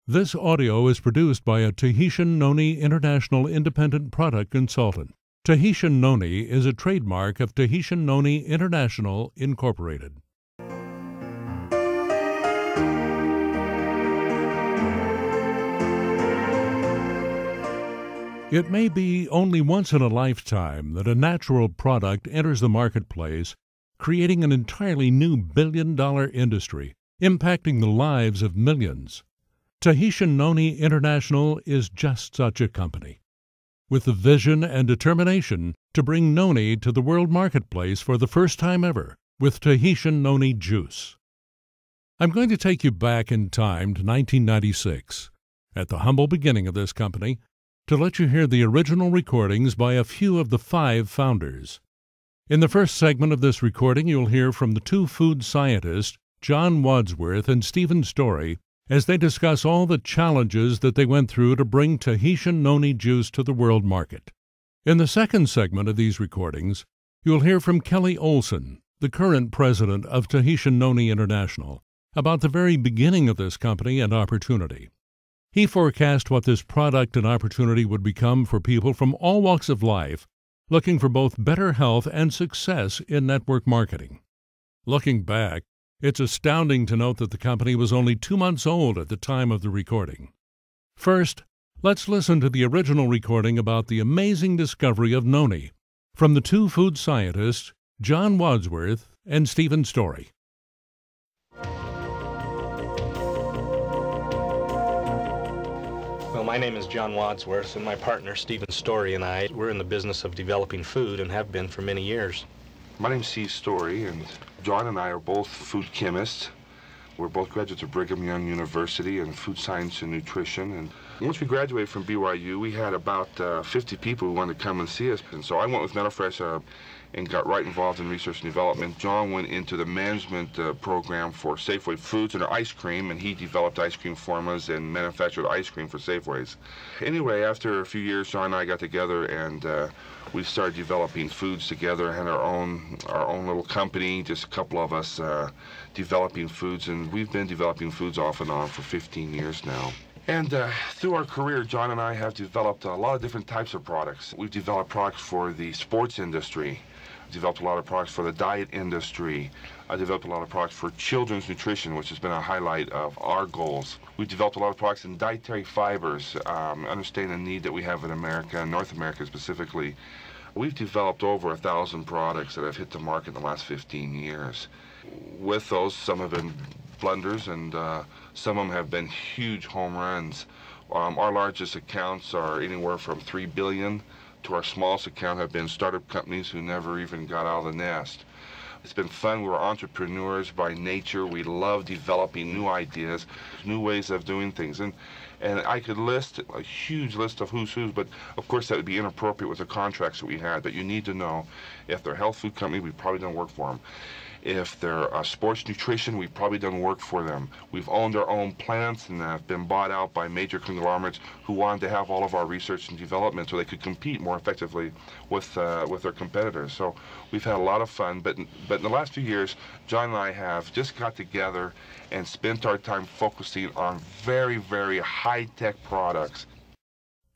This audio is produced by a Tahitian Noni International Independent Product Consultant. Tahitian Noni is a trademark of Tahitian Noni International Incorporated. It may be only once in a lifetime that a natural product enters the marketplace, creating an entirely new billion-dollar industry, impacting the lives of millions. Tahitian Noni International is just such a company, with the vision and determination to bring noni to the world marketplace for the first time ever with Tahitian Noni Juice. I'm going to take you back in time to 1996, at the humble beginning of this company, to let you hear the original recordings by a few of the 5 founders. In the first segment of this recording, you'll hear from the 2 food scientists, John Wadsworth and Stephen Story, as they discuss all the challenges that they went through to bring Tahitian Noni Juice to the world market. In the second segment of these recordings, you'll hear from Kelly Olson, the current president of Tahitian Noni International, about the very beginning of this company and opportunity. He forecast what this product and opportunity would become for people from all walks of life, looking for both better health and success in network marketing. Looking back, it's astounding to note that the company was only 2 months old at the time of the recording. First, let's listen to the original recording about the amazing discovery of noni from the 2 food scientists, John Wadsworth and Stephen Story. Well, my name is John Wadsworth, and my partner Stephen Story and I, we're in the business of developing food and have been for many years. My name's Steve Story, and John and I are both food chemists. We're both graduates of Brigham Young University in food science and nutrition. And once we graduated from BYU, we had about 50 people who wanted to come and see us. And so I went with MetaFresh and got right involved in research and development. John went into the management program for Safeway Foods and ice cream, and he developed ice cream formulas and manufactured ice cream for Safeways. Anyway, after a few years, John and I got together and we started developing foods together, had our own little company, just a couple of us developing foods, and we've been developing foods off and on for 15 years now. And through our career, John and I have developed a lot of different types of products. We've developed products for the sports industry, developed a lot of products for the diet industry. I developed a lot of products for children's nutrition, which has been a highlight of our goals. We've developed a lot of products in dietary fibers, understanding the need that we have in America, North America specifically. We've developed over 1,000 products that have hit the market in the last 15 years. With those, some have been blunders, and some of them have been huge home runs. Our largest accounts are anywhere from $3 billion to our smallest account have been startup companies who never even got out of the nest. It's been fun. We're entrepreneurs by nature. We love developing new ideas, new ways of doing things. And I could list a huge list of who's who's, but of course that would be inappropriate with the contracts that we had. But you need to know, if they're a health food company, we probably don't work for them. If they're a sports nutrition, we've probably done work for them. We've owned our own plants and have been bought out by major conglomerates who wanted to have all of our research and development so they could compete more effectively with their competitors. So we've had a lot of fun, but in the last few years, John and I have just got together and spent our time focusing on very, very high-tech products.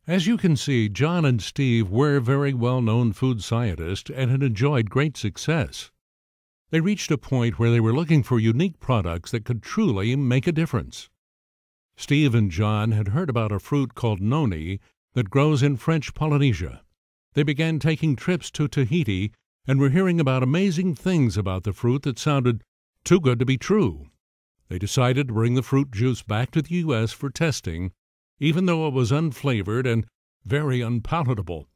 As you can see, John and Steve were very well-known food scientists and had enjoyed great success. They reached a point where they were looking for unique products that could truly make a difference. Steve and John had heard about a fruit called noni that grows in French Polynesia. They began taking trips to Tahiti and were hearing about amazing things about the fruit that sounded too good to be true. They decided to bring the fruit juice back to the U.S. for testing, even though it was unflavored and very unpalatable.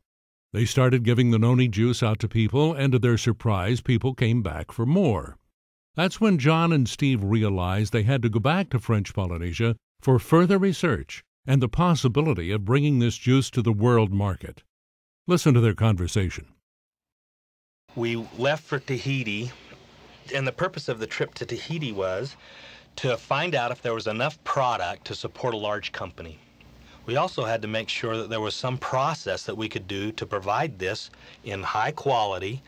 They started giving the noni juice out to people, and to their surprise, people came back for more. That's when John and Steve realized they had to go back to French Polynesia for further research and the possibility of bringing this juice to the world market. Listen to their conversation. We left for Tahiti, and the purpose of the trip to Tahiti was to find out if there was enough product to support a large company. We also had to make sure that there was some process that we could do to provide this in high quality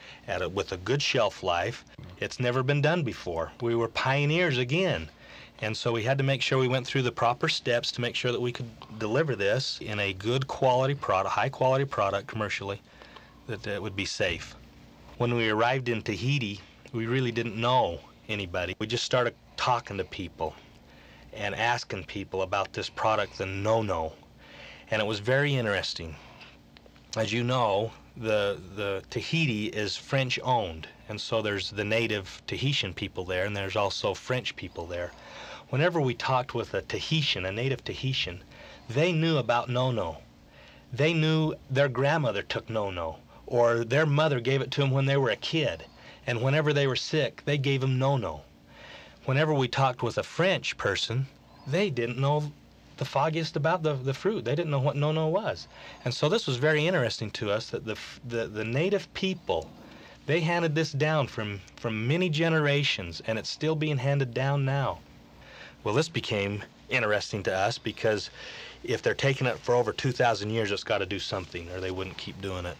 with a good shelf life. It's never been done before. We were pioneers again. And so we had to make sure we went through the proper steps to make sure that we could deliver this in a good quality product, high quality product commercially, that it would be safe. When we arrived in Tahiti, we really didn't know anybody. We just started talking to people and asking people about this product, the no-no. And it was very interesting. As you know, the Tahiti is French owned, and so there's the native Tahitian people there, and there's also French people there. Whenever we talked with a Tahitian, a native Tahitian, they knew about no-no. They knew their grandmother took no-no, or their mother gave it to them when they were a kid, and whenever they were sick, they gave them no-no. Whenever we talked with a French person, they didn't know the foggiest about the fruit. They didn't know what no-no was. And so this was very interesting to us, that the native people, they handed this down from many generations, and it's still being handed down now. Well, this became interesting to us because if they're taking it for over 2,000 years, it's got to do something, or they wouldn't keep doing it.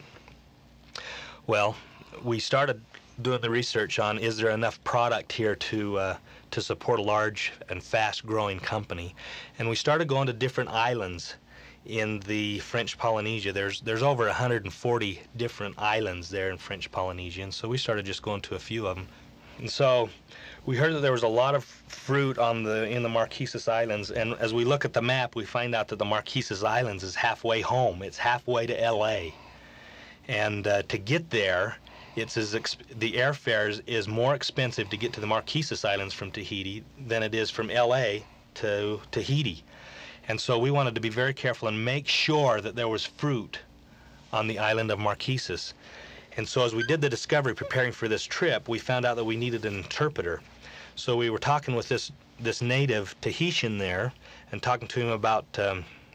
Well, we started doing the research on, is there enough product here to support a large and fast-growing company? And we started going to different islands in the French Polynesia. There's over 140 different islands there in French Polynesia, and so we started just going to a few of them. And so we heard that there was a lot of fruit in the Marquesas Islands, and as we look at the map, we find out that the Marquesas Islands is halfway home. It's halfway to LA. And to get there, the airfare is more expensive to get to the Marquesas Islands from Tahiti than it is from LA to Tahiti. And so we wanted to be very careful and make sure that there was fruit on the island of Marquesas. And so as we did the discovery preparing for this trip, we found out that we needed an interpreter. So we were talking with this native Tahitian there and talking to him about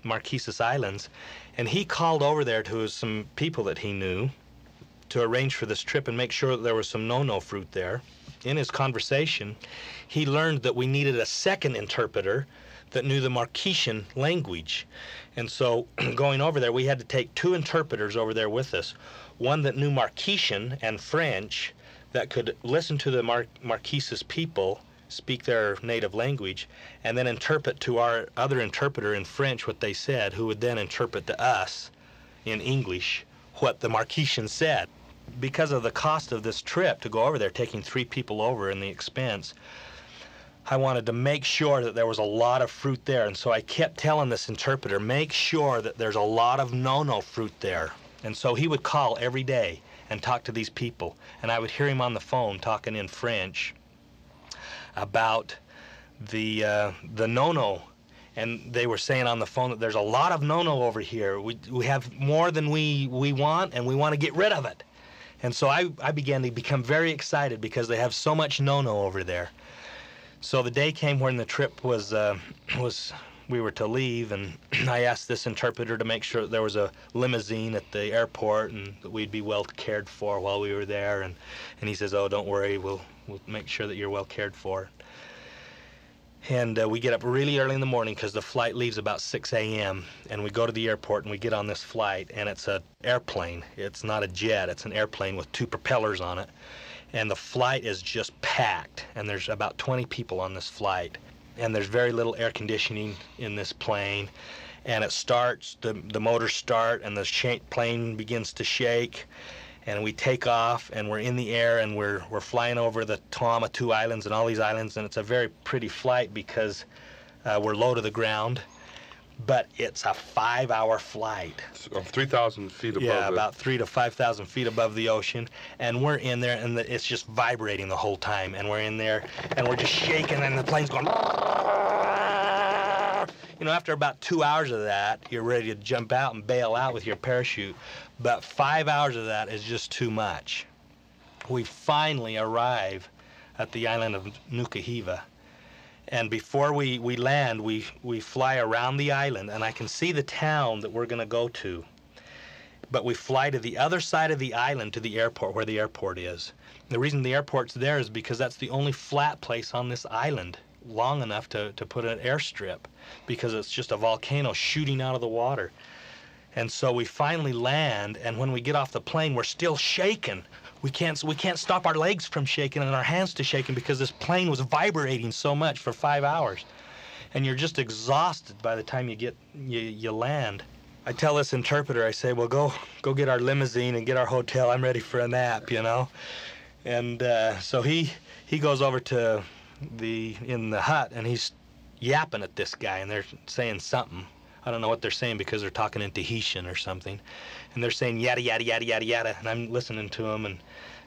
Marquesas Islands, and he called over there to some people that he knew to arrange for this trip and make sure that there was some no-no fruit there. In his conversation, he learned that we needed a second interpreter that knew the Marquesian language. And so going over there, we had to take 2 interpreters over there with us. One that knew Marquesian and French, that could listen to the Marquesas people speak their native language, and then interpret to our other interpreter in French what they said, who would then interpret to us in English what the Marquesians said. Because of the cost of this trip to go over there, taking 3 people over and the expense, I wanted to make sure that there was a lot of fruit there. And so I kept telling this interpreter, make sure that there's a lot of no-no fruit there. And so he would call every day and talk to these people. And I would hear him on the phone talking in French about the no-no. And they were saying on the phone that there's a lot of no-no over here. We have more than we want, and we want to get rid of it. And so I began to become very excited because they have so much no-no over there. So the day came when the trip we were to leave, and I asked this interpreter to make sure that there was a limousine at the airport and that we'd be well cared for while we were there. And he says, oh, don't worry, we'll make sure that you're well cared for. And we get up really early in the morning because the flight leaves about 6 a.m. And we go to the airport and we get on this flight, and it's an airplane. It's not a jet, it's an airplane with 2 propellers on it. And the flight is just packed, and there's about 20 people on this flight. And there's very little air conditioning in this plane. And it starts, the motors start, and the plane begins to shake. And we take off, and we're in the air, and we're flying over the Tuamotu Islands and all these islands, and it's a very pretty flight because we're low to the ground. But it's a 5-hour flight. 3,000 feet above. Yeah, about 3,000 to 5,000 feet above the ocean, and we're in there, and it's just vibrating the whole time. And we're in there, and we're just shaking, and the plane's going. You know, after about 2 hours of that, you're ready to jump out and bail out with your parachute. But 5 hours of that is just too much. We finally arrive at the island of Nukuhiva. And before we land, we fly around the island, and I can see the town that we're going to go to. But we fly to the other side of the island to the airport, where the airport is. The reason the airport's there is because that's the only flat place on this island long enough to put an airstrip, because it's just a volcano shooting out of the water. And so we finally land, and when we get off the plane, we're still shaking. we can't stop our legs from shaking and our hands to shaking because this plane was vibrating so much for 5 hours. And you're just exhausted by the time you land. I tell this interpreter, I say, well, go get our limousine and get our hotel. I'm ready for a nap, you know. And so he goes over to in the hut, and he's yapping at this guy, and they're saying something. I don't know what they're saying because they're talking in Tahitian or something. And they're saying yada, yada, yada, yada, yada. And I'm listening to him,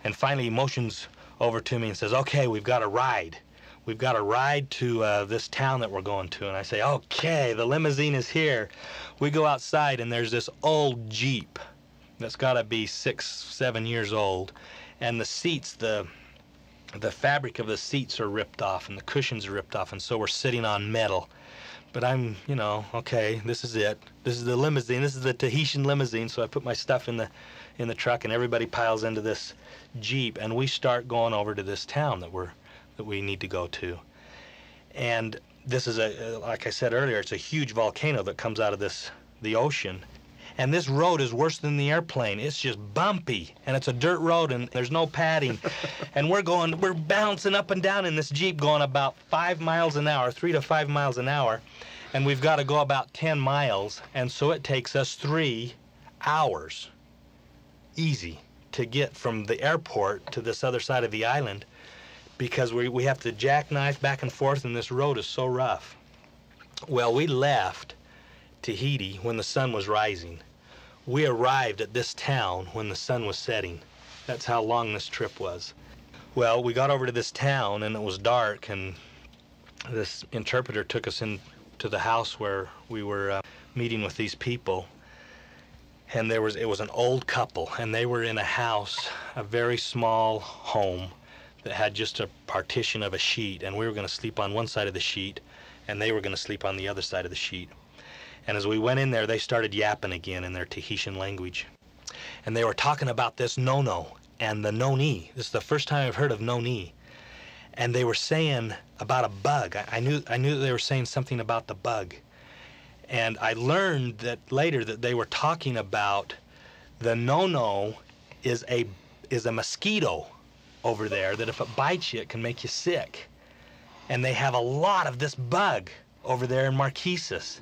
and finally he motions over to me and says, okay, we've got a ride. We've got a ride to this town that we're going to. And I say, okay, the limousine is here. We go outside, and there's this old Jeep that's got to be 6, 7 years old. And the seats, the fabric of the seats are ripped off, and the cushions are ripped off, and so we're sitting on metal. But I'm, you know, okay, this is it. This is the limousine. This is the Tahitian limousine. So I put my stuff in the truck, and everybody piles into this Jeep, and we start going over to this town that we need to go to. And this is like I said earlier, it's a huge volcano that comes out of the ocean. And this road is worse than the airplane. It's just bumpy, and it's a dirt road, and there's no padding. And we're bouncing up and down in this Jeep going about 5 miles an hour, 3 to 5 miles an hour. And we've got to go about 10 miles. And so it takes us 3 hours, easy, to get from the airport to this other side of the island, because we have to jackknife back and forth, and this road is so rough. Well, we left Tahiti when the sun was rising. We arrived at this town when the sun was setting. That's how long this trip was. Well, we got over to this town, and it was dark, and this interpreter took us into the house where we were meeting with these people. And it was an old couple, and they were in a house, a very small home that had just a partition of a sheet, and we were going to sleep on one side of the sheet, and they were going to sleep on the other side of the sheet. And as we went in there, they started yapping again in their Tahitian language. And they were talking about this no-no and the noni. This is the first time I've heard of noni. And they were saying about a bug. I knew they were saying something about the bug. And I learned that later that they were talking about the no-no is a mosquito over there, that if it bites you, it can make you sick. And they have a lot of this bug over there in Marquesas.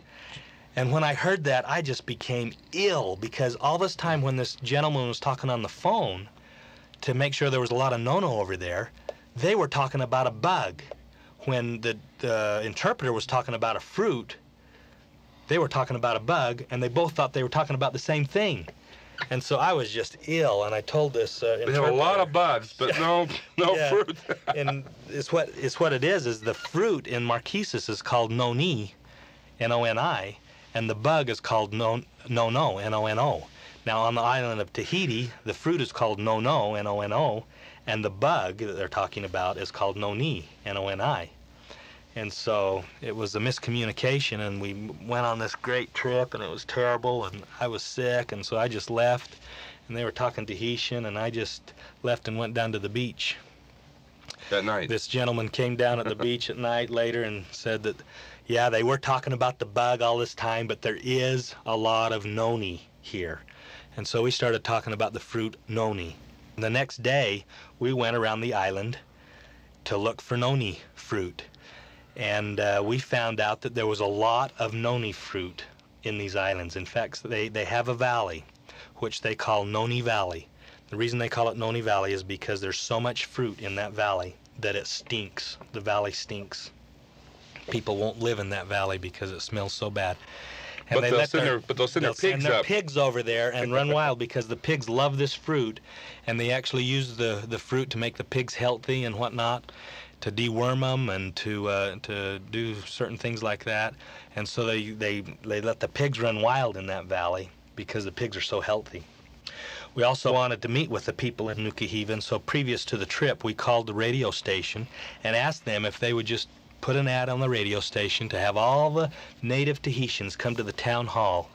And when I heard that, I just became ill, because all this time when this gentleman was talking on the phone to make sure there was a lot of no-no over there, they were talking about a bug. When the interpreter was talking about a fruit, they were talking about a bug, and they both thought they were talking about the same thing. And so I was just ill, and I told this interpreter. They have a lot of bugs, but no yeah. fruit. And it's what it is the fruit in Marquesas is called noni, N-O-N-I, and the bug is called no-no, N-O-N-O. Now, on the island of Tahiti, the fruit is called no-no, N-O-N-O, and the bug that they're talking about is called noni, N-O-N-I. And so it was a miscommunication, and we went on this great trip, and it was terrible, and I was sick, and so I just left, and they were talking Tahitian, and I just left and went down to the beach. That night? This gentleman came down at the beach at night later and said that, yeah, they were talking about the bug all this time, but there is a lot of noni here. And so we started talking about the fruit noni. The next day, we went around the island to look for noni fruit. And we found out that there was a lot of noni fruit in these islands. In fact, they have a valley, which they call Noni Valley. The reason they call it Noni Valley is because there's so much fruit in that valley that it stinks. The valley stinks. People won't live in that valley because it smells so bad. And they'll send their pigs over there and run wild, because the pigs love this fruit, and they actually use the fruit to make the pigs healthy and whatnot, to deworm them and to do certain things like that. And so they let the pigs run wild in that valley because the pigs are so healthy. We also wanted to meet with the people in Nukuhiva, so previous to the trip, we called the radio station and asked them if they would just put an ad on the radio station to have all the native Tahitians come to the town hall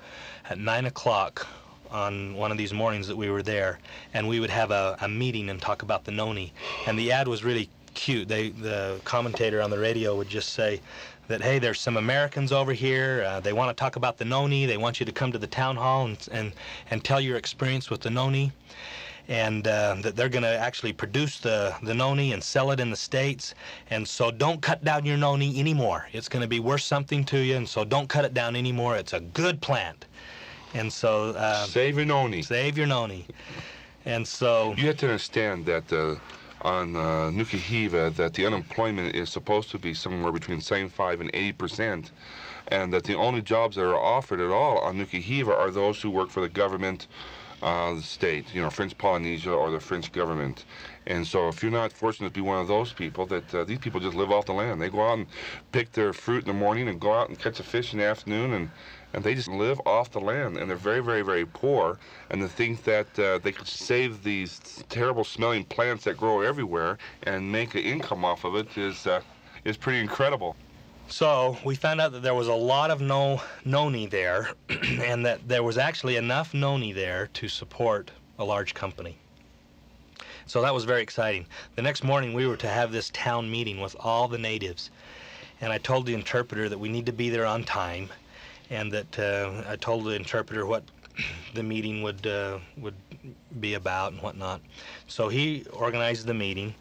at 9 o'clock on one of these mornings that we were there, and we would have a meeting and talk about the noni. And the ad was really cute. The commentator on the radio would just say that, hey, there's some Americans over here, they want to talk about the noni, they want you to come to the town hall and tell your experience with the noni. and that they're going to actually produce the noni and sell it in the States. And so don't cut down your noni anymore. It's going to be worth something to you, and so don't cut it down anymore. It's a good plant. And so save your noni. Save your noni. And so you have to understand that on Nuku Hiva that the unemployment is supposed to be somewhere between 75 and 80%, and that the only jobs that are offered at all on Nuku Hiva are those who work for the government, the state, you know, French Polynesia or the French government. And so if you're not fortunate to be one of those people, that these people just live off the land. They go out and pick their fruit in the morning and go out and catch a fish in the afternoon, and they just live off the land, and they're very, very, very poor. And to think that they could save these terrible smelling plants that grow everywhere and make an income off of it is pretty incredible. So we found out that there was a lot of noni there, and that there was actually enough noni there to support a large company. So that was very exciting. The next morning we were to have this town meeting with all the natives, and I told the interpreter that we need to be there on time, and that I told the interpreter what the meeting would be about and whatnot. So he organized the meeting,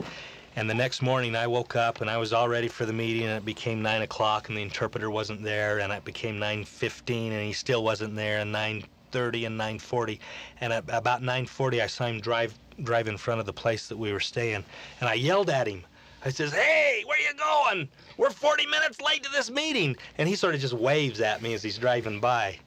and the next morning I woke up and I was all ready for the meeting, and it became 9 o'clock and the interpreter wasn't there, and it became 9:15 and he still wasn't there, and 9:30 and 9:40, and at about 9:40 I saw him drive in front of the place that we were staying, and I yelled at him. I says, "Hey, where you going? We're 40 minutes late to this meeting." And he sort of just waves at me as he's driving by.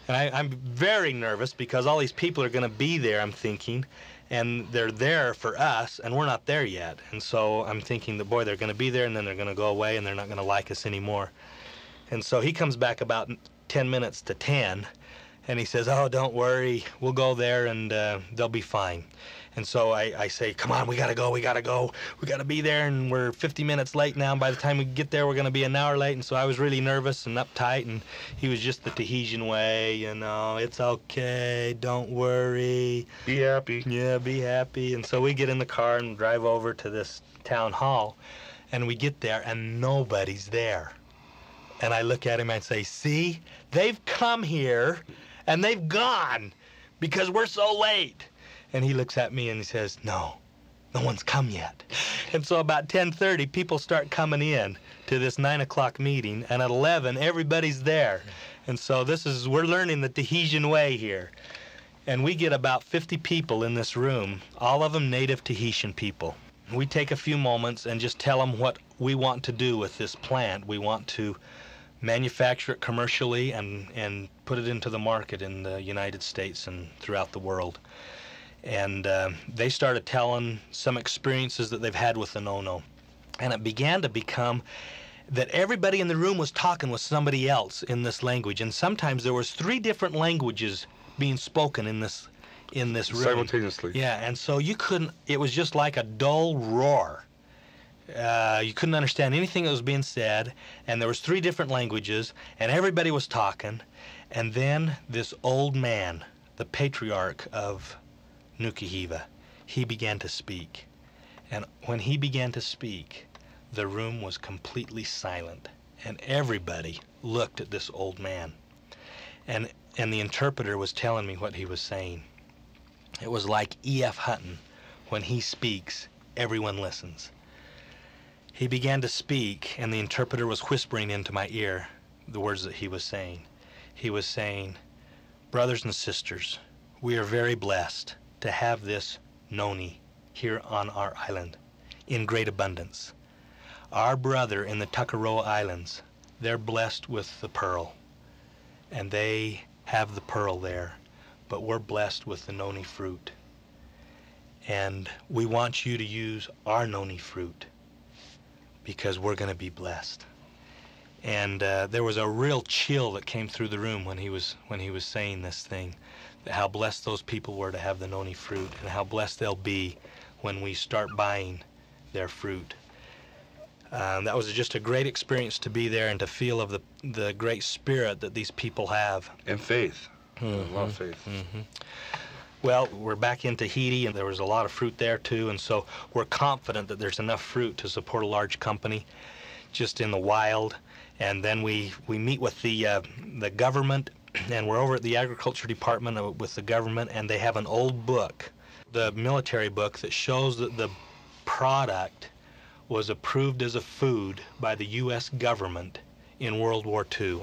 And I'm very nervous because all these people are going to be there, I'm thinking, and they're there for us, and we're not there yet. And so I'm thinking that, boy, they're going to be there, and then they're going to go away, and they're not going to like us anymore. And so he comes back about 10 minutes to 10, and he says, "Oh, don't worry, we'll go there, and they'll be fine." And so I say, "Come on, we gotta go, we gotta go. We gotta be there, and we're 50 minutes late now. And by the time we get there, we're gonna be an hour late." And so I was really nervous and uptight, and he was just the Tahitian way, you know, "It's okay, don't worry. Be happy." Yeah, be happy. And so we get in the car and drive over to this town hall, and we get there, and nobody's there. And I look at him and say, "See, they've come here, and they've gone because we're so late." And he looks at me and he says, "No, no one's come yet." And so about 10:30, people start coming in to this 9 o'clock meeting, and at 11, everybody's there. And so we're learning the Tahitian way here. And we get about 50 people in this room, all of them native Tahitian people. We take a few moments and just tell them what we want to do with this plant. We want to manufacture it commercially and put it into the market in the United States and throughout the world. And they started telling some experiences that they've had with the no-no. And it began to become that everybody in the room was talking with somebody else in this language. And sometimes there was 3 different languages being spoken in this room. Simultaneously. Yeah, and so you couldn't, it was just like a dull roar. You couldn't understand anything that was being said, and there was 3 different languages, and everybody was talking. And then this old man, the patriarch of Nuku Hiva, he began to speak. And when he began to speak, the room was completely silent, and everybody looked at this old man. And the interpreter was telling me what he was saying. It was like E.F. Hutton. When he speaks, everyone listens. He began to speak, and the interpreter was whispering into my ear the words that he was saying. He was saying, "Brothers and sisters, we are very blessed to have this noni here on our island in great abundance. Our brother in the Tukaroa Islands, they're blessed with the pearl, and they have the pearl there, but we're blessed with the noni fruit. And we want you to use our noni fruit because we're going to be blessed." And there was a real chill that came through the room when he was saying this thing, how blessed those people were to have the noni fruit, and how blessed they'll be when we start buying their fruit. That was just a great experience to be there and to feel of the great spirit that these people have. And faith. A lot of faith. Mm-hmm. Well, we're back in Tahiti, and there was a lot of fruit there too, and so we're confident that there's enough fruit to support a large company just in the wild. And then we meet with the government, and we're over at the agriculture department with the government, and they have an old book the military book that shows that the product was approved as a food by the U.S. government in World War II.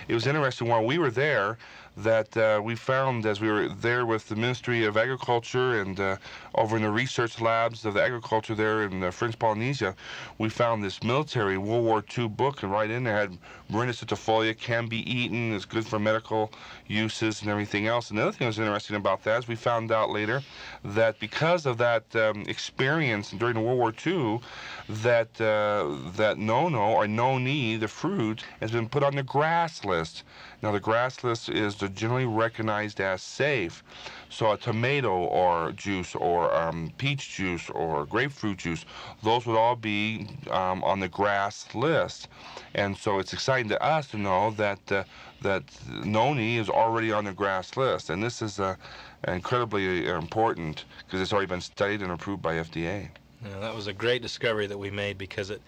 It was interesting, while we were there, that we found, as we were there with the Ministry of Agriculture and over in the research labs of the agriculture there in French Polynesia, we found this military World War II book, and right in there had Marinus citifolia, can be eaten, is good for medical uses and everything else. And the other thing that was interesting about that is we found out later that because of that experience during the World War II, that nono, or noni, the fruit, has been put on the GRAS list. Now, the GRAS list is generally recognized as safe. So a tomato or juice or peach juice or grapefruit juice, those would all be on the GRAS list. And so it's exciting to us to know that that noni is already on the GRAS list. And this is incredibly important because it's already been studied and approved by FDA. Yeah, that was a great discovery that we made, because it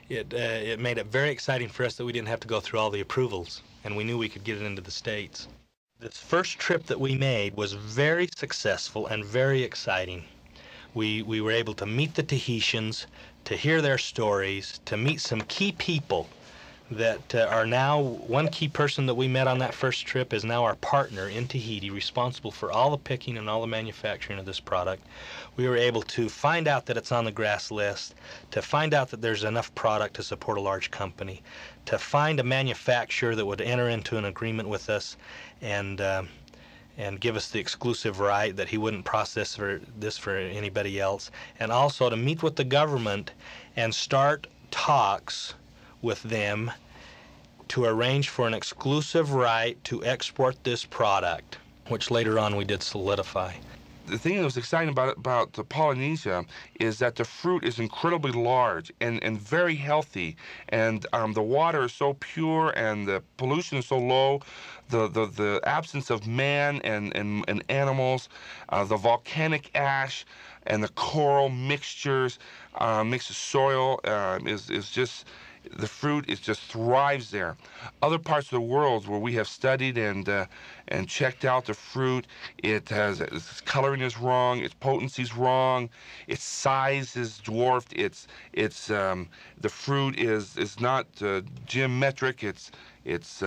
made it very exciting for us that we didn't have to go through all the approvals, and we knew we could get it into the States. This first trip that we made was very successful and very exciting. We were able to meet the Tahitians, to hear their stories, to meet some key people that are now, one key person that we met on that first trip is now our partner in Tahiti, responsible for all the picking and all the manufacturing of this product. We were able to find out that it's on the GRAS list, to find out that there's enough product to support a large company, to find a manufacturer that would enter into an agreement with us and give us the exclusive right that he wouldn't process this for anybody else, and also to meet with the government and start talks with them to arrange for an exclusive right to export this product, which later on we did solidify. The thing that was exciting about the Polynesia is that the fruit is incredibly large and very healthy, and the water is so pure and the pollution is so low. The absence of man and animals, the volcanic ash and the coral mixtures, mixed soil is just, the fruit just thrives there. Other parts of the world where we have studied and checked out the fruit, its coloring is wrong, its potency is wrong, its size is dwarfed, the fruit is not geometric, it's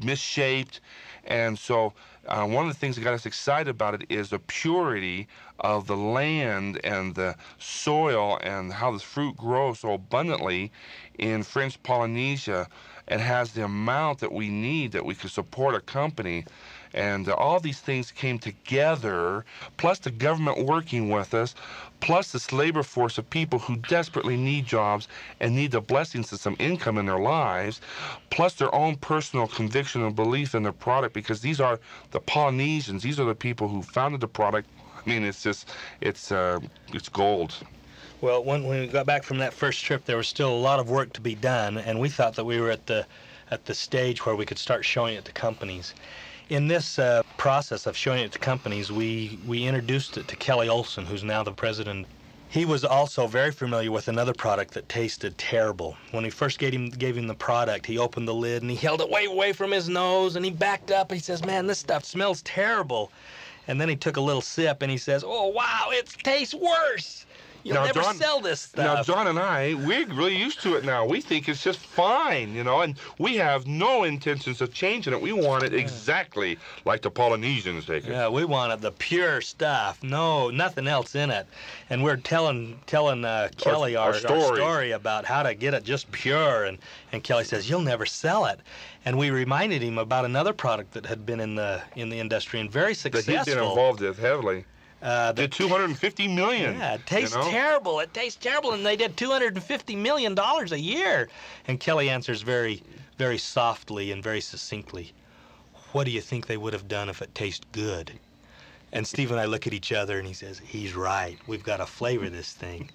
misshaped. And so one of the things that got us excited about it is the purity of the land and the soil and how the fruit grows so abundantly in French Polynesia and has the amount that we need that we could support a company. And all these things came together, plus the government working with us, plus this labor force of people who desperately need jobs and need the blessings of some income in their lives, plus their own personal conviction and belief in the product, because these are the Polynesians, these are the people who founded the product. I mean, it's just, it's gold. Well, when we got back from that first trip, there was still a lot of work to be done, and we thought that we were at the stage where we could start showing it to companies. In this process of showing it to companies, we introduced it to Kelly Olson, who's now the president. He was also very familiar with another product that tasted terrible. When we first gave him the product, he opened the lid and he held it way away from his nose, and he backed up and he says, "Man, this stuff smells terrible." And then he took a little sip and he says, "Oh, wow, it tastes worse. You'll never sell this stuff." Now, John and I, we're really used to it now. We think it's just fine, you know, and we have no intentions of changing it. We want it exactly like the Polynesians take it. Yeah, we wanted the pure stuff. No, nothing else in it. And we're telling Kelly our story about how to get it just pure. And Kelly says, "You'll never sell it." And we reminded him about another product that had been in the industry and very successful. That he'd been involved with heavily. Did $250 million. Yeah, it tastes terrible. It tastes terrible, and they did $250 million a year. And Kelly answers very, very softly and very succinctly, "What do you think they would have done if it tastes good?" And Steve and I look at each other, and he says, "He's right. We've got to flavor this thing."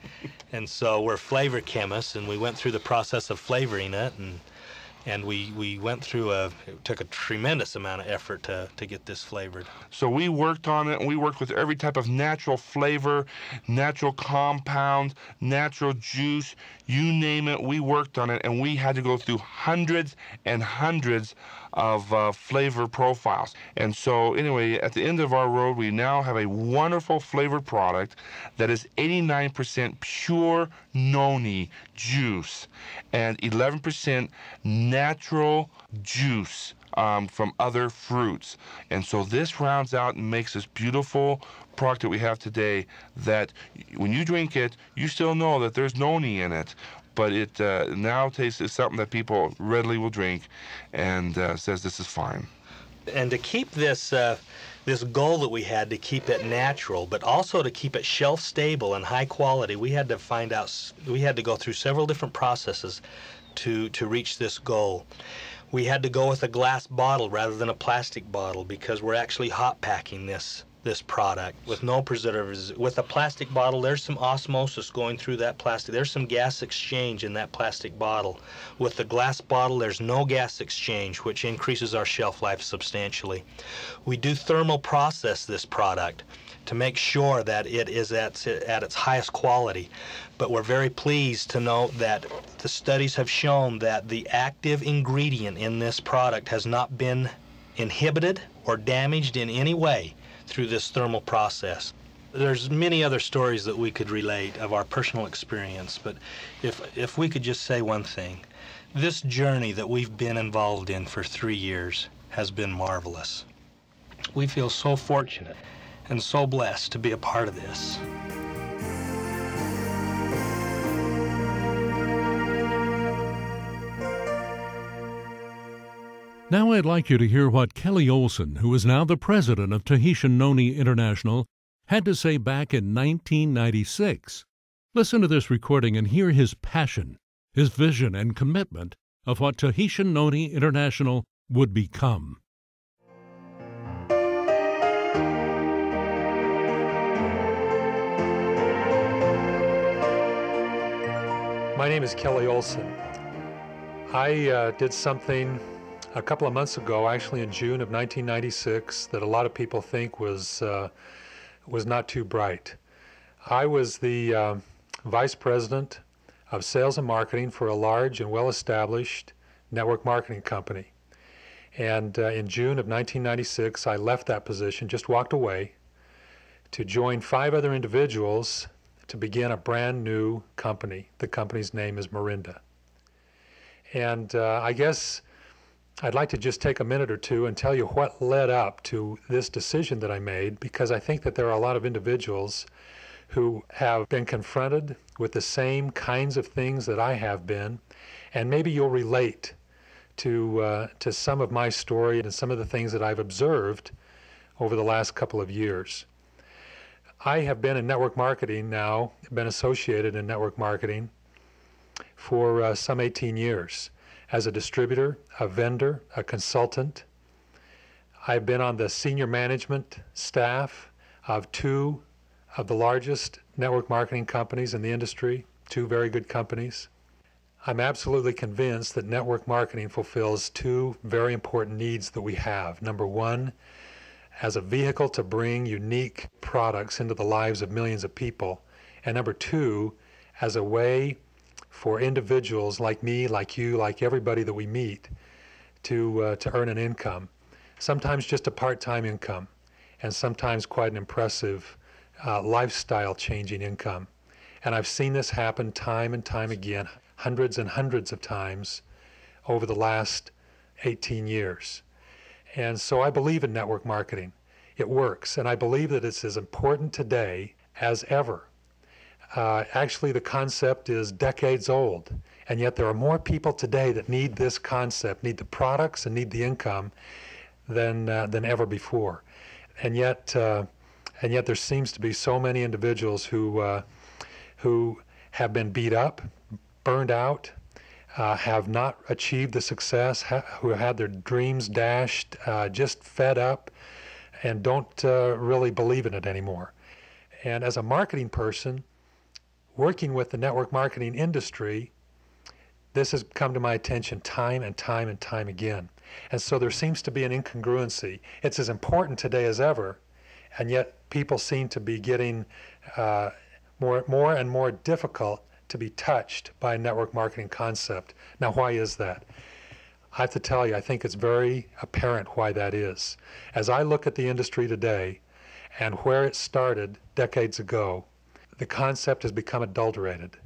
And so we're flavor chemists, and we went through the process of flavoring it, and we went through it took a tremendous amount of effort to get this flavored. So we worked on it, and we worked with every type of natural flavor, natural compound, natural juice, you name it, we worked on it, and we had to go through hundreds and hundreds of flavor profiles. And so anyway, at the end of our road, we now have a wonderful flavored product that is 89% pure noni juice and 11% natural juice from other fruits. And so this rounds out and makes this beautiful product that we have today that when you drink it, you still know that there's noni in it, but it now tastes something that people readily will drink and says this is fine. And to keep this this goal that we had to keep it natural, but also to keep it shelf stable and high quality, we had to go through several different processes to reach this goal. We had to go with a glass bottle rather than a plastic bottle because we're actually hot packing this product with no preservatives. With a plastic bottle, there's some osmosis going through that plastic. There's some gas exchange in that plastic bottle. With the glass bottle, there's no gas exchange, which increases our shelf life substantially. We do thermal process this product to make sure that it is at its highest quality. But we're very pleased to note that the studies have shown that the active ingredient in this product has not been inhibited or damaged in any way through this thermal process. There's many other stories that we could relate of our personal experience, but if we could just say one thing, this journey that we've been involved in for 3 years has been marvelous. We feel so fortunate and so blessed to be a part of this. Now I'd like you to hear what Kelly Olson, who is now the president of Tahitian Noni International, had to say back in 1996. Listen to this recording and hear his passion, his vision and commitment of what Tahitian Noni International would become. My name is Kelly Olson. I did something a couple of months ago, actually in June of 1996, that a lot of people think was not too bright. I was the vice president of sales and marketing for a large and well-established network marketing company. And in June of 1996, I left that position, just walked away, to join 5 other individuals to begin a brand new company. The company's name is Mirinda. And I guess I'd like to just take a minute or two and tell you what led up to this decision that I made, because I think that there are a lot of individuals who have been confronted with the same kinds of things that I have been, and maybe you'll relate to some of my story and some of the things that I've observed over the last couple of years. I have been in network marketing now, been associated in network marketing for some 18 years. As a distributor, a vendor, a consultant. I've been on the senior management staff of 2 of the largest network marketing companies in the industry, 2 very good companies. I'm absolutely convinced that network marketing fulfills 2 very important needs that we have. Number 1, as a vehicle to bring unique products into the lives of millions of people. And number 2, as a way for individuals like me, like you, like everybody that we meet, to earn an income. Sometimes just a part-time income, and sometimes quite an impressive lifestyle-changing income. And I've seen this happen time and time again, hundreds and hundreds of times over the last 18 years. And so I believe in network marketing. It works, and I believe that it's as important today as ever. Actually, the concept is decades old, and yet there are more people today that need this concept, need the products and need the income than ever before. And yet there seems to be so many individuals who have been beat up, burned out, have not achieved the success, who had their dreams dashed, just fed up, and don't really believe in it anymore. And as a marketing person, working with the network marketing industry, this has come to my attention time and time and time again. And so there seems to be an incongruency. It's as important today as ever, and yet people seem to be getting more and more difficult to be touched by a network marketing concept. Now, why is that? I have to tell you, I think it's very apparent why that is. As I look at the industry today and where it started decades ago, the concept has become adulterated.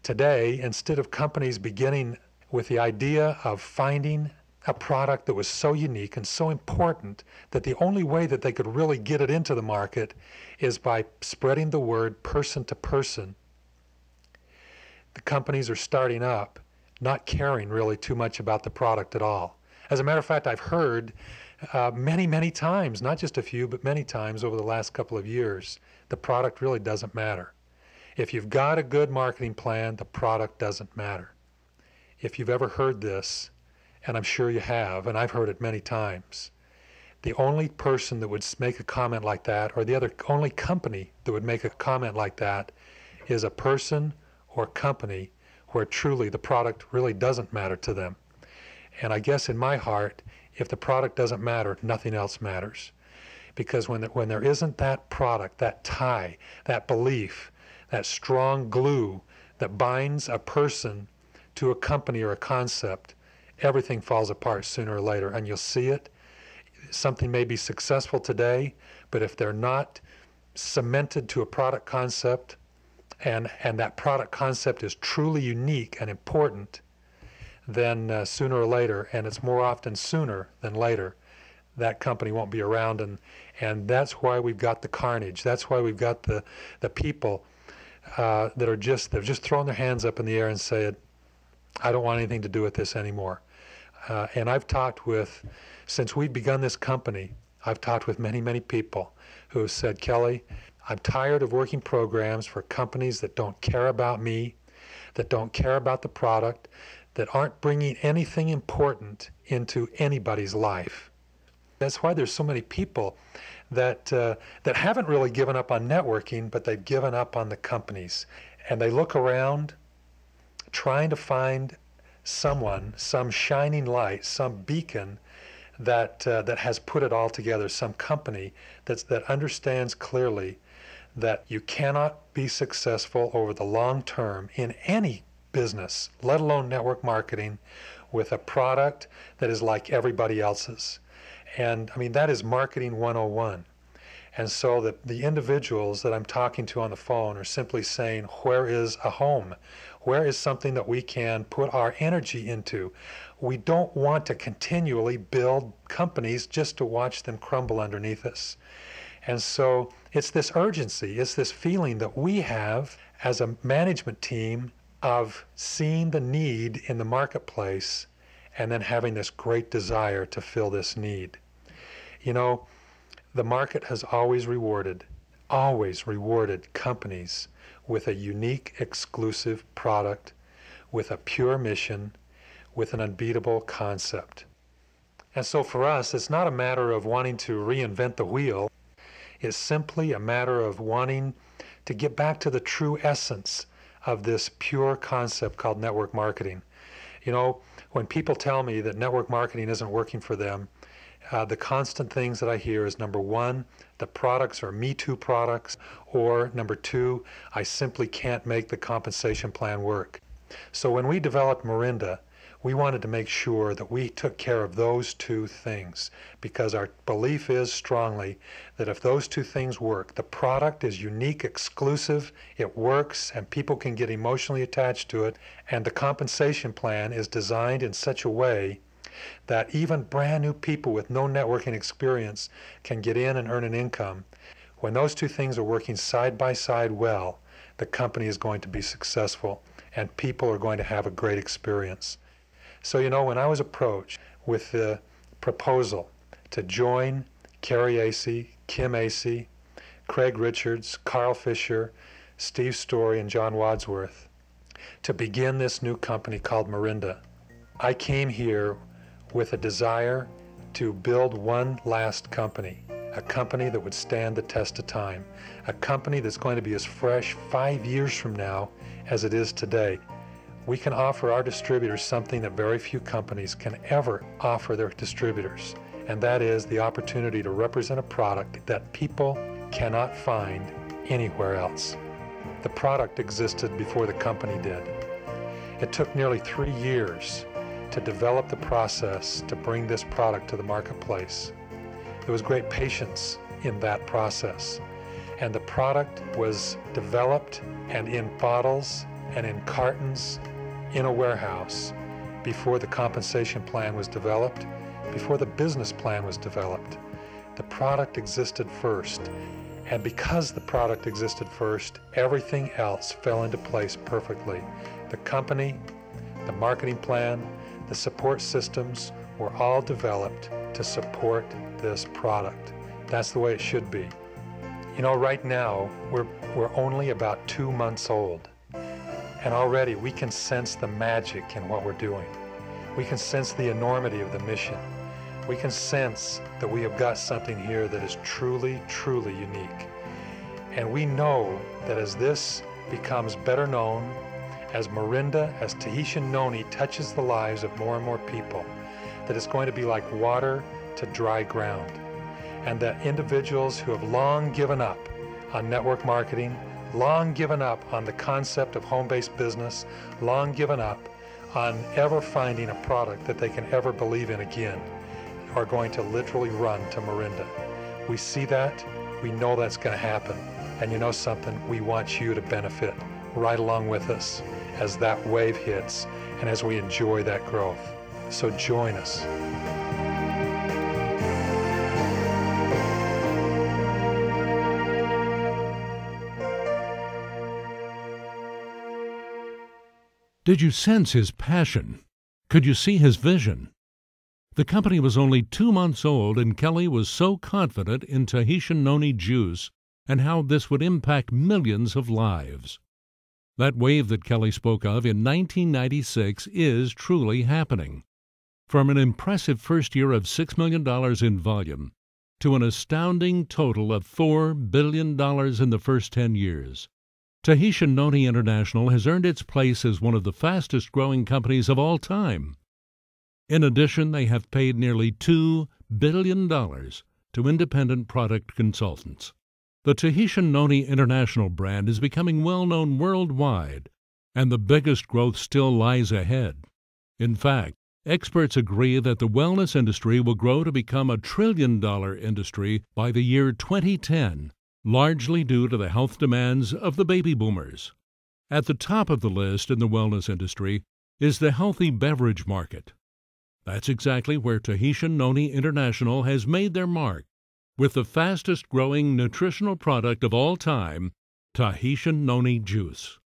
Today, instead of companies beginning with the idea of finding a product that was so unique and so important that the only way that they could really get it into the market is by spreading the word person to person, the companies are starting up not caring really too much about the product at all. As a matter of fact, I've heard many times, not just a few, but many times over the last couple of years, the product really doesn't matter. If you've got a good marketing plan, the product doesn't matter. If you've ever heard this, and I'm sure you have, and I've heard it many times, the only person that would make a comment like that, or the only company that would make a comment like that, is a person or company where truly the product really doesn't matter to them. And I guess in my heart, if the product doesn't matter, nothing else matters. Because when there isn't that product, that tie, that belief, that strong glue that binds a person to a company or a concept, everything falls apart sooner or later. And you'll see it. Something may be successful today, but if they're not cemented to a product concept, and that product concept is truly unique and important, then sooner or later, and it's more often sooner than later, that company won't be around. And that's why we've got the carnage. That's why we've got the people they've just thrown their hands up in the air and said, I don't want anything to do with this anymore. And I've talked with, since we've begun this company, I've talked with many people who have said, Kelly, I'm tired of working programs for companies that don't care about me, that don't care about the product, that aren't bringing anything important into anybody's life. That's why there's so many people that haven't really given up on networking, but they've given up on the companies. And they look around trying to find someone, some shining light, some beacon that has put it all together, some company that understands clearly that you cannot be successful over the long term in any business, let alone network marketing, with a product that is like everybody else's. And I mean, that is marketing 101. And so the individuals that I'm talking to on the phone are simply saying, where is a home? Where is something that we can put our energy into? We don't want to continually build companies just to watch them crumble underneath us. And so it's this urgency, it's this feeling that we have as a management team of seeing the need in the marketplace and then having this great desire to fill this need. You know, the market has always rewarded companies with a unique, exclusive product, with a pure mission, with an unbeatable concept. And so for us, it's not a matter of wanting to reinvent the wheel. It's simply a matter of wanting to get back to the true essence of this pure concept called network marketing. You know, when people tell me that network marketing isn't working for them, the constant things that I hear is, number one, the products are Me Too products, or number two, I simply can't make the compensation plan work. So when we developed Morinda, we wanted to make sure that we took care of those two things, because our belief is strongly that if those two things work, the product is unique, exclusive, it works, and people can get emotionally attached to it, and the compensation plan is designed in such a way that even brand new people with no networking experience can get in and earn an income. When those two things are working side by side well, the company is going to be successful and people are going to have a great experience. So, you know, when I was approached with the proposal to join Carrie Acey, Kim Acey, Craig Richards, Carl Fisher, Steve Story, and John Wadsworth to begin this new company called Morinda, I came here with a desire to build one last company, a company that would stand the test of time, a company that's going to be as fresh 5 years from now as it is today. We can offer our distributors something that very few companies can ever offer their distributors, and that is the opportunity to represent a product that people cannot find anywhere else. The product existed before the company did. It took nearly 3 years to develop the process to bring this product to the marketplace. There was great patience in that process. And the product was developed and in bottles and in cartons in a warehouse before the compensation plan was developed, before the business plan was developed. The product existed first. And because the product existed first, everything else fell into place perfectly. The company, the marketing plan, the support systems were all developed to support this product. That's the way it should be. You know, right now, we're only about 2 months old, and already we can sense the magic in what we're doing. We can sense the enormity of the mission. We can sense that we have got something here that is truly, truly unique. And we know that as this becomes better known, as Morinda, as Tahitian Noni touches the lives of more and more people, that it's going to be like water to dry ground. And that individuals who have long given up on network marketing, long given up on the concept of home-based business, long given up on ever finding a product that they can ever believe in again, are going to literally run to Morinda. We see that, we know that's going to happen, and you know something, we want you to benefit right along with us as that wave hits and as we enjoy that growth. So join us. Did you sense his passion? Could you see his vision? The company was only 2 months old, and Kelly was so confident in Tahitian Noni juice and how this would impact millions of lives. That wave that Kelly spoke of in 1996 is truly happening. From an impressive first year of $6 million in volume to an astounding total of $4 billion in the first 10 years. Tahitian Noni International has earned its place as one of the fastest-growing companies of all time. In addition, they have paid nearly $2 billion to independent product consultants. The Tahitian Noni International brand is becoming well-known worldwide, and the biggest growth still lies ahead. In fact, experts agree that the wellness industry will grow to become a $1 trillion industry by the year 2010. Largely due to the health demands of the baby boomers. At the top of the list in the wellness industry is the healthy beverage market. That's exactly where Tahitian Noni International has made their mark, with the fastest-growing nutritional product of all time, Tahitian Noni Juice.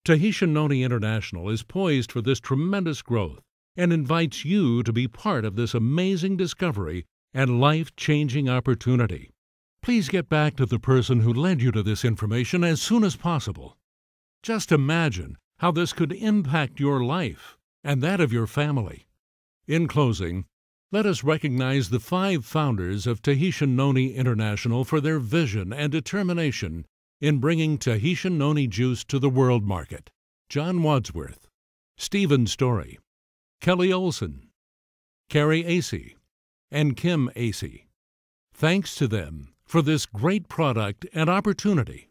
Tahitian Noni International is poised for this tremendous growth and invites you to be part of this amazing discovery and life-changing opportunity. Please get back to the person who led you to this information as soon as possible. Just imagine how this could impact your life and that of your family. In closing, let us recognize the 5 founders of Tahitian Noni International for their vision and determination in bringing Tahitian Noni juice to the world market. John Wadsworth, Stephen Story, Kelly Olson, Carrie Acey, and Kim Acey. Thanks to them for this great product and opportunity,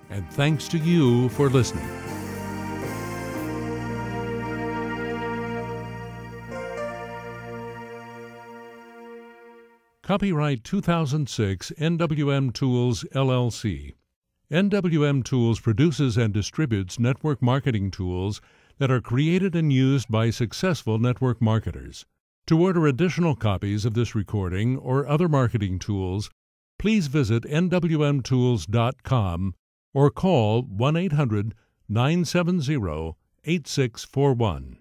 and thanks to you for listening. Copyright 2006 NWM Tools, LLC. NWM Tools produces and distributes network marketing tools that are created and used by successful network marketers. To order additional copies of this recording or other marketing tools, please visit nwmtools.com or call 1-800-970-8641.